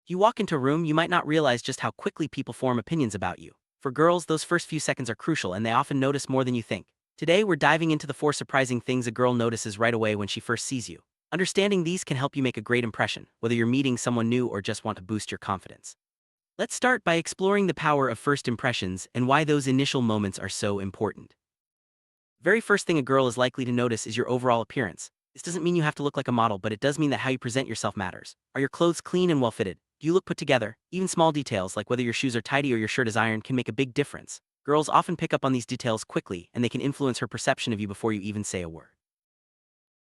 You walk into a room, you might not realize just how quickly people form opinions about you. For girls, those first few seconds are crucial and they often notice more than you think. Today, we're diving into the 4 surprising things a girl notices right away when she first sees you. Understanding these can help you make a great impression, whether you're meeting someone new or just want to boost your confidence. Let's start by exploring the power of first impressions and why those initial moments are so important. Very first thing a girl is likely to notice is your overall appearance. This doesn't mean you have to look like a model, but it does mean that how you present yourself matters. Are your clothes clean and well fitted? Do you look put together? Even small details like whether your shoes are tidy or your shirt is ironed can make a big difference. Girls often pick up on these details quickly, and they can influence her perception of you before you even say a word.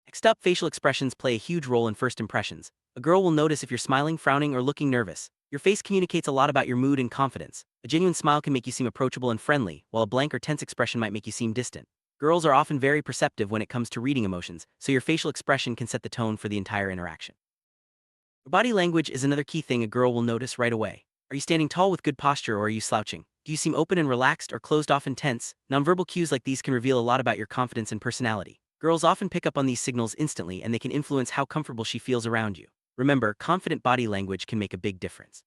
Next up, facial expressions play a huge role in first impressions. A girl will notice if you're smiling, frowning, or looking nervous. Your face communicates a lot about your mood and confidence. A genuine smile can make you seem approachable and friendly, while a blank or tense expression might make you seem distant. Girls are often very perceptive when it comes to reading emotions, so your facial expression can set the tone for the entire interaction. Body language is another key thing a girl will notice right away. Are you standing tall with good posture or are you slouching? Do you seem open and relaxed or closed off and tense? Nonverbal cues like these can reveal a lot about your confidence and personality. Girls often pick up on these signals instantly and they can influence how comfortable she feels around you. Remember, confident body language can make a big difference.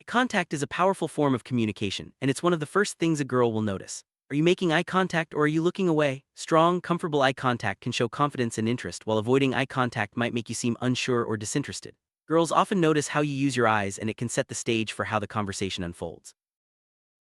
Eye contact is a powerful form of communication, and it's one of the first things a girl will notice. Are you making eye contact or are you looking away? Strong, comfortable eye contact can show confidence and interest, while avoiding eye contact might make you seem unsure or disinterested. Girls often notice how you use your eyes, and it can set the stage for how the conversation unfolds.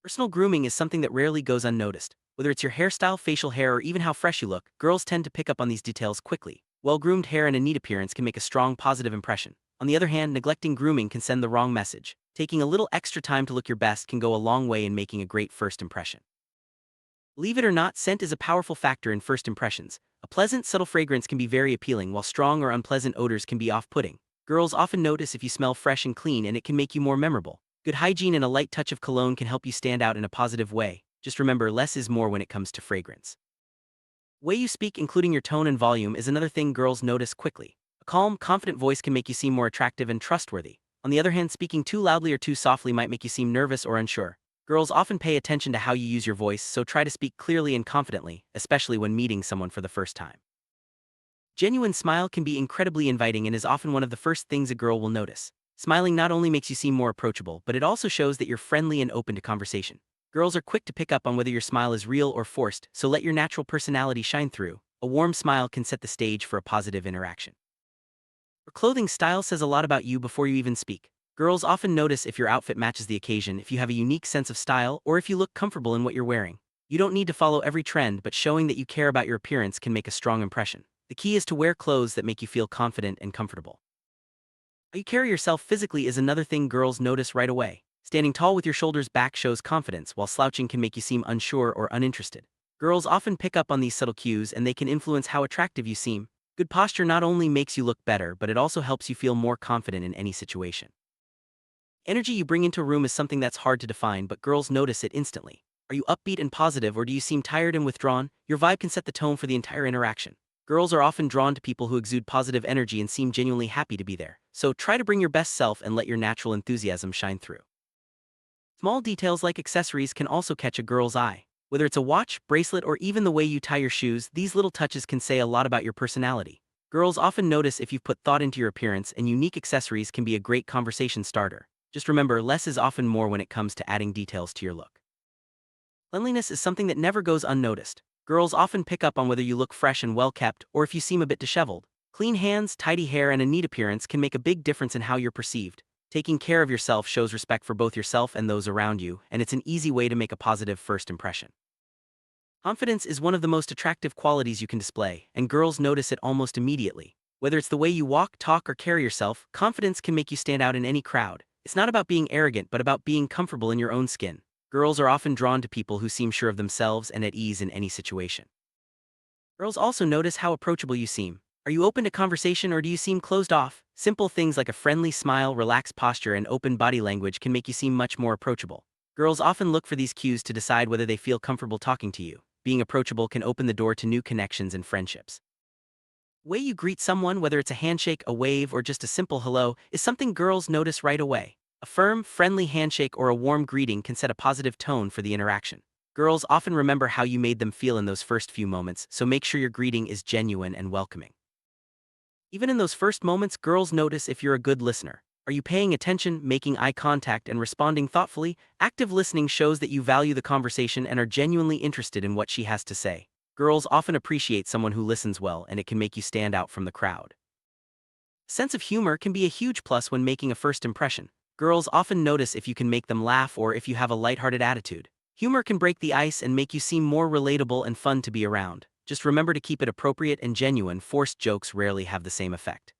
Personal grooming is something that rarely goes unnoticed. Whether it's your hairstyle, facial hair, or even how fresh you look, girls tend to pick up on these details quickly. Well-groomed hair and a neat appearance can make a strong positive impression. On the other hand, neglecting grooming can send the wrong message. Taking a little extra time to look your best can go a long way in making a great first impression. Believe it or not, scent is a powerful factor in first impressions. A pleasant, subtle fragrance can be very appealing, while strong or unpleasant odors can be off-putting. Girls often notice if you smell fresh and clean, and it can make you more memorable. Good hygiene and a light touch of cologne can help you stand out in a positive way. Just remember, less is more when it comes to fragrance. The way you speak, including your tone and volume, is another thing girls notice quickly. A calm, confident voice can make you seem more attractive and trustworthy. On the other hand, speaking too loudly or too softly might make you seem nervous or unsure. Girls often pay attention to how you use your voice, so try to speak clearly and confidently, especially when meeting someone for the first time. Genuine smile can be incredibly inviting and is often one of the first things a girl will notice. Smiling not only makes you seem more approachable, but it also shows that you're friendly and open to conversation. Girls are quick to pick up on whether your smile is real or forced, so let your natural personality shine through. A warm smile can set the stage for a positive interaction. Your clothing style says a lot about you before you even speak. Girls often notice if your outfit matches the occasion, if you have a unique sense of style, or if you look comfortable in what you're wearing. You don't need to follow every trend, but showing that you care about your appearance can make a strong impression. The key is to wear clothes that make you feel confident and comfortable. How you carry yourself physically is another thing girls notice right away. Standing tall with your shoulders back shows confidence, while slouching can make you seem unsure or uninterested. Girls often pick up on these subtle cues, and they can influence how attractive you seem. Good posture not only makes you look better, but it also helps you feel more confident in any situation. Energy you bring into a room is something that's hard to define, but girls notice it instantly. Are you upbeat and positive, or do you seem tired and withdrawn? Your vibe can set the tone for the entire interaction. Girls are often drawn to people who exude positive energy and seem genuinely happy to be there. So try to bring your best self and let your natural enthusiasm shine through. Small details like accessories can also catch a girl's eye. Whether it's a watch, bracelet, or even the way you tie your shoes, these little touches can say a lot about your personality. Girls often notice if you've put thought into your appearance, and unique accessories can be a great conversation starter. Just remember, less is often more when it comes to adding details to your look. Cleanliness is something that never goes unnoticed. Girls often pick up on whether you look fresh and well kept, or if you seem a bit disheveled. Clean hands, tidy hair, and a neat appearance can make a big difference in how you're perceived. Taking care of yourself shows respect for both yourself and those around you, and it's an easy way to make a positive first impression. Confidence is one of the most attractive qualities you can display, and girls notice it almost immediately. Whether it's the way you walk, talk, or carry yourself, confidence can make you stand out in any crowd. It's not about being arrogant, but about being comfortable in your own skin. Girls are often drawn to people who seem sure of themselves and at ease in any situation. Girls also notice how approachable you seem. Are you open to conversation or do you seem closed off? Simple things like a friendly smile, relaxed posture, and open body language can make you seem much more approachable. Girls often look for these cues to decide whether they feel comfortable talking to you. Being approachable can open the door to new connections and friendships. The way you greet someone, whether it's a handshake, a wave, or just a simple hello, is something girls notice right away. A firm, friendly handshake or a warm greeting can set a positive tone for the interaction. Girls often remember how you made them feel in those first few moments, so make sure your greeting is genuine and welcoming. Even in those first moments, girls notice if you're a good listener. Are you paying attention, making eye contact, and responding thoughtfully? Active listening shows that you value the conversation and are genuinely interested in what she has to say. Girls often appreciate someone who listens well, and it can make you stand out from the crowd. Sense of humor can be a huge plus when making a first impression. Girls often notice if you can make them laugh or if you have a lighthearted attitude. Humor can break the ice and make you seem more relatable and fun to be around. Just remember to keep it appropriate and genuine. Forced jokes rarely have the same effect.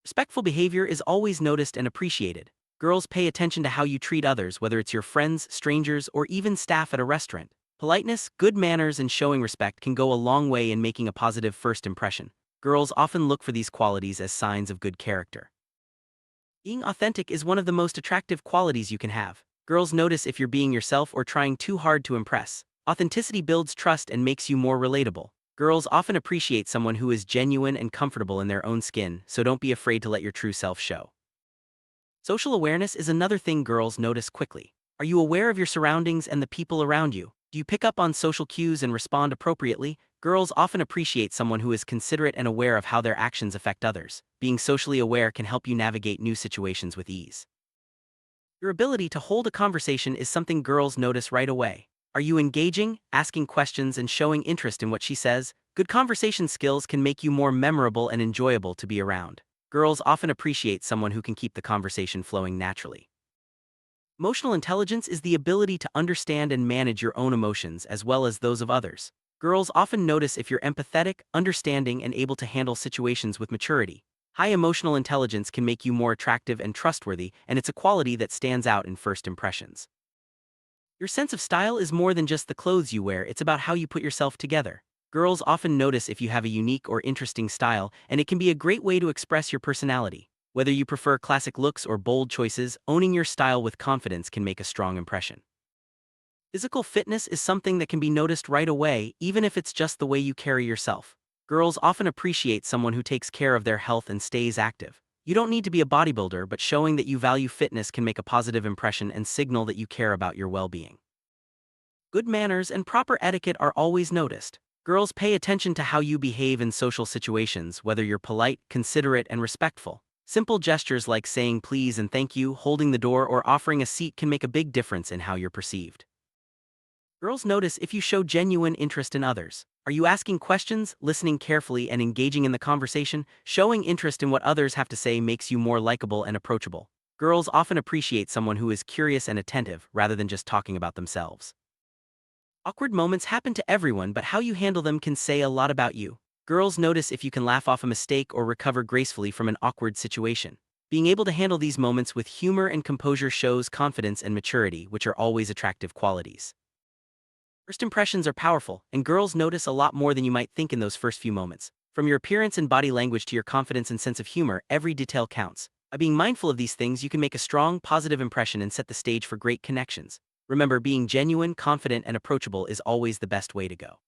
Respectful behavior is always noticed and appreciated. Girls pay attention to how you treat others, whether it's your friends, strangers, or even staff at a restaurant. Politeness, good manners, and showing respect can go a long way in making a positive first impression. Girls often look for these qualities as signs of good character. Being authentic is one of the most attractive qualities you can have. Girls notice if you're being yourself or trying too hard to impress. Authenticity builds trust and makes you more relatable. Girls often appreciate someone who is genuine and comfortable in their own skin, so don't be afraid to let your true self show. Social awareness is another thing girls notice quickly. Are you aware of your surroundings and the people around you? Do you pick up on social cues and respond appropriately? Girls often appreciate someone who is considerate and aware of how their actions affect others. Being socially aware can help you navigate new situations with ease. Your ability to hold a conversation is something girls notice right away. Are you engaging, asking questions, and showing interest in what she says? Good conversation skills can make you more memorable and enjoyable to be around. Girls often appreciate someone who can keep the conversation flowing naturally. Emotional intelligence is the ability to understand and manage your own emotions as well as those of others. Girls often notice if you're empathetic, understanding, and able to handle situations with maturity. High emotional intelligence can make you more attractive and trustworthy, and it's a quality that stands out in first impressions. Your sense of style is more than just the clothes you wear, it's about how you put yourself together. Girls often notice if you have a unique or interesting style, and it can be a great way to express your personality. Whether you prefer classic looks or bold choices, owning your style with confidence can make a strong impression. Physical fitness is something that can be noticed right away, even if it's just the way you carry yourself. Girls often appreciate someone who takes care of their health and stays active. You don't need to be a bodybuilder, but showing that you value fitness can make a positive impression and signal that you care about your well-being. Good manners and proper etiquette are always noticed. Girls pay attention to how you behave in social situations, whether you're polite, considerate, and respectful. Simple gestures like saying please and thank you, holding the door, or offering a seat can make a big difference in how you're perceived. Girls notice if you show genuine interest in others. Are you asking questions, listening carefully, and engaging in the conversation? Showing interest in what others have to say makes you more likable and approachable. Girls often appreciate someone who is curious and attentive rather than just talking about themselves. Awkward moments happen to everyone, but how you handle them can say a lot about you. Girls notice if you can laugh off a mistake or recover gracefully from an awkward situation. Being able to handle these moments with humor and composure shows confidence and maturity, which are always attractive qualities. First impressions are powerful, and girls notice a lot more than you might think in those first few moments. From your appearance and body language to your confidence and sense of humor, every detail counts. By being mindful of these things, you can make a strong, positive impression and set the stage for great connections. Remember, being genuine, confident, and approachable is always the best way to go.